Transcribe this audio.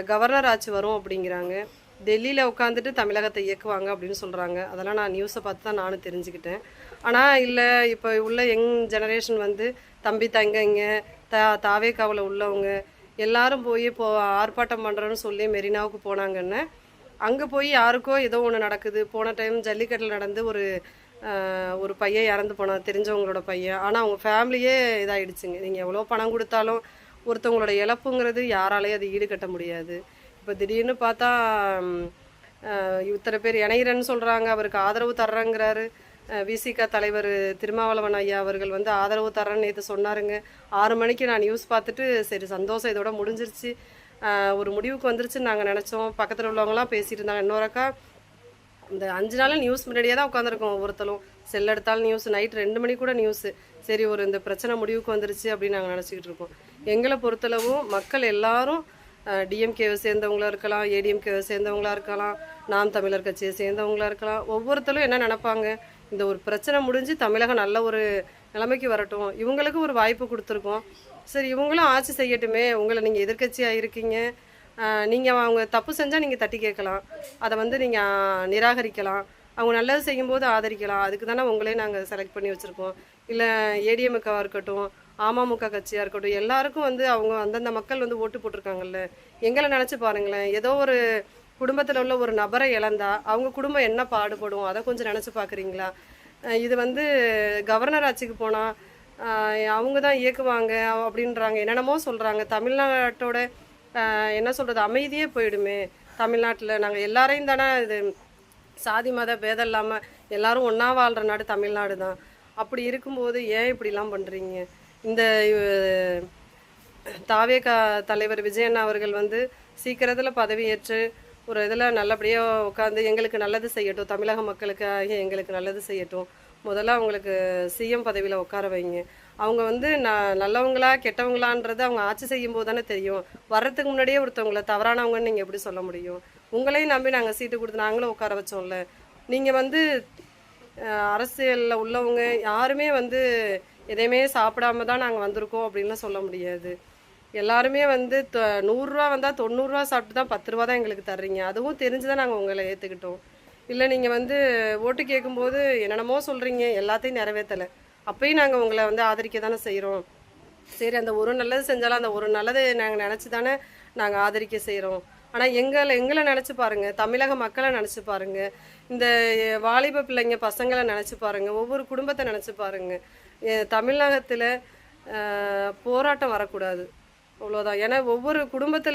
Governor ஆட்சி வரும் அப்படிங்கிறாங்க. டெல்லியில் உட்காந்துட்டு தமிழகத்தை இயக்குவாங்க அப்படின்னு சொல்கிறாங்க. அதெல்லாம் நான் நியூஸை பார்த்து தான் நானும் தெரிஞ்சுக்கிட்டேன். ஆனால் இல்லை, இப்போ உள்ள யங் ஜெனரேஷன் வந்து தம்பி தங்கைங்க தாவேக்காவில் உள்ளவங்க எல்லாரும் போய் ஆர்ப்பாட்டம் பண்ணுறோன்னு சொல்லி மெரினாவுக்கு போனாங்கன்னு, அங்கே போய் யாருக்கோ ஏதோ ஒன்று நடக்குது. போன டைம் ஜல்லிக்கட்டில் நடந்து ஒரு பையன் இறந்து போனான், தெரிஞ்சவங்களோட பையன். ஆனால் அவங்க ஃபேமிலியே இதாகிடுச்சுங்க. நீங்கள் எவ்வளோ பணம் கொடுத்தாலும் ஒருத்தவங்களோட இழப்புங்கிறது யாராலையும் அது ஈடுகட்ட முடியாது. இப்போ திடீர்னு பார்த்தா இத்தனை பேர் இணையிறன்னு சொல்கிறாங்க, அவருக்கு ஆதரவு தர்றேங்கிறாரு. விசிக தலைவர் திருமாவளவன் ஐயா அவர்கள் வந்து ஆதரவு தர்றேன்னு நேற்று சொன்னாருங்க. 6 மணிக்கு நான் நியூஸ் பார்த்துட்டு சரி சந்தோஷம், இதோட முடிஞ்சிருச்சு, ஒரு முடிவுக்கு வந்துருச்சுன்னு நாங்கள் நினச்சோம். பக்கத்தில் உள்ளவங்களாம் பேசிகிட்டு இருந்தாங்க. இன்னொருக்கா இந்த 5 நாள் நியூஸ் முன்னாடியே தான் உட்காந்துருக்கோம். ஒவ்வொருத்தரும் செல் எடுத்தாலும் நியூஸ், நைட் 2 மணி கூட நியூஸு. சரி, இந்த பிரச்சனை முடிவுக்கு வந்துருச்சு அப்படின்னு நாங்கள் நினச்சிக்கிட்டு இருக்கோம். எங்களை பொறுத்தளவும் மக்கள் எல்லாரும் டிஎம்கேவை சேர்ந்தவங்களாக இருக்கலாம், ஏடிஎம்கேவை சேர்ந்தவங்களாக இருக்கலாம், நாம் தமிழர் கட்சியை சேர்ந்தவங்களாக இருக்கலாம். ஒவ்வொருத்தரும் என்ன நினைப்பாங்க, இந்த ஒரு பிரச்சனை முடிஞ்சு தமிழகம் நல்ல ஒரு நிலைமைக்கு வரட்டும், இவங்களுக்கு ஒரு வாய்ப்பு கொடுத்துருக்கோம், சரி இவங்களும் ஆட்சி செய்யட்டுமே, உங்களை நீங்கள் எதிர்கட்சியாக இருக்கீங்க, நீங்கள் அவங்க தப்பு செஞ்சால் நீங்கள் தட்டி கேட்கலாம், அதை வந்து நீங்கள் நிராகரிக்கலாம், அவங்க நல்லது செய்யும்போது ஆதரிக்கலாம். அதுக்கு தானே உங்களே நாங்கள் செலக்ட் பண்ணி வச்சுருக்கோம். இல்லை ஏடிஎம்காவாக இருக்கட்டும், அமமுக கட்சியாக இருக்கட்டும், எல்லாருக்கும் வந்து அவங்க அந்தந்த மக்கள் வந்து ஓட்டு போட்டிருக்காங்கல்ல. எங்களை நினச்சி பாருங்களேன், ஏதோ ஒரு குடும்பத்தில் உள்ள ஒரு நபரை இழந்தா அவங்க குடும்பம் என்ன பாடுபடும், அதை கொஞ்சம் நினச்சி பார்க்குறீங்களா? இது வந்து கவர்னர் ஆட்சிக்கு போனால் அவங்க தான் இயக்குவாங்க அப்படின்றாங்க, என்னென்னமோ சொல்கிறாங்க. தமிழ்நாட்டோட என்ன சொல்கிறது, அமைதியே போயிடுமே. தமிழ்நாட்டில் நாங்கள் எல்லாரையும் தானே, இது சாதி மத பேதம் இல்லாமல் எல்லாரும் ஒன்றா வாழ்கிற நாடு தமிழ்நாடு தான். அப்படி இருக்கும்போது ஏன் இப்படிலாம் பண்ணுறீங்க? இந்த தாவேகா தலைவர் விஜயண்ணா அவர்கள் வந்து சீக்கிரத்தில் பதவியேற்று ஒரு இதில் நல்லபடியாக உட்காந்து எங்களுக்கு நல்லது செய்யட்டும், தமிழக மக்களுக்காக எங்களுக்கு நல்லது செய்யட்டும். முதல்ல அவங்களுக்கு சிஎம் பதவியில் உட்கார வைங்க. அவங்க வந்து நல்லவங்களா கெட்டவங்களான்றது அவங்க ஆட்சி செய்யும் போது தானே தெரியும். வர்றதுக்கு முன்னாடியே ஒருத்தவங்களை தவறானவங்கன்னு நீங்கள் எப்படி சொல்ல முடியும்? உங்களையும் நம்பி நாங்கள் சீட்டு கொடுத்து நாங்களும் உட்கார வச்சோம்ல. நீங்கள் வந்து அரசியலில் உள்ளவங்க யாருமே வந்து எதையுமே சாப்பிடாம தான் நாங்கள் வந்திருக்கோம் அப்படின்லாம் சொல்ல முடியாது. எல்லாருமே வந்து 100 ரூபா வந்தால் 90 ரூபா சாப்பிட்டு தான் 10 ரூபா தான் எங்களுக்கு தர்றீங்க. அதுவும் தெரிஞ்சு தான் நாங்கள் உங்களை ஏற்றுக்கிட்டோம். இல்லை நீங்கள் வந்து ஓட்டு கேட்கும்போது என்னென்னமோ சொல்கிறீங்க, எல்லாத்தையும் நிறைவேற்றலை. அப்பயும் நாங்கள் உங்களை வந்து ஆதரிக்க தானே செய்கிறோம். சரி, அந்த ஒரு நல்லது செஞ்சாலும் அந்த ஒரு நல்லதை நாங்கள் நினச்சி தானே நாங்கள் ஆதரிக்க செய்கிறோம். ஆனால் எங்களை நினச்சி பாருங்கள், தமிழக மக்களை நினச்சி பாருங்கள், இந்த வாலிப பிள்ளைங்க பசங்களை நினச்சி பாருங்கள், ஒவ்வொரு குடும்பத்தை நினச்சி பாருங்கள். தமிழகத்தில் போராட்டம் வரக்கூடாது, அவ்வளோதான். ஏன்னா ஒவ்வொரு குடும்பத்தில்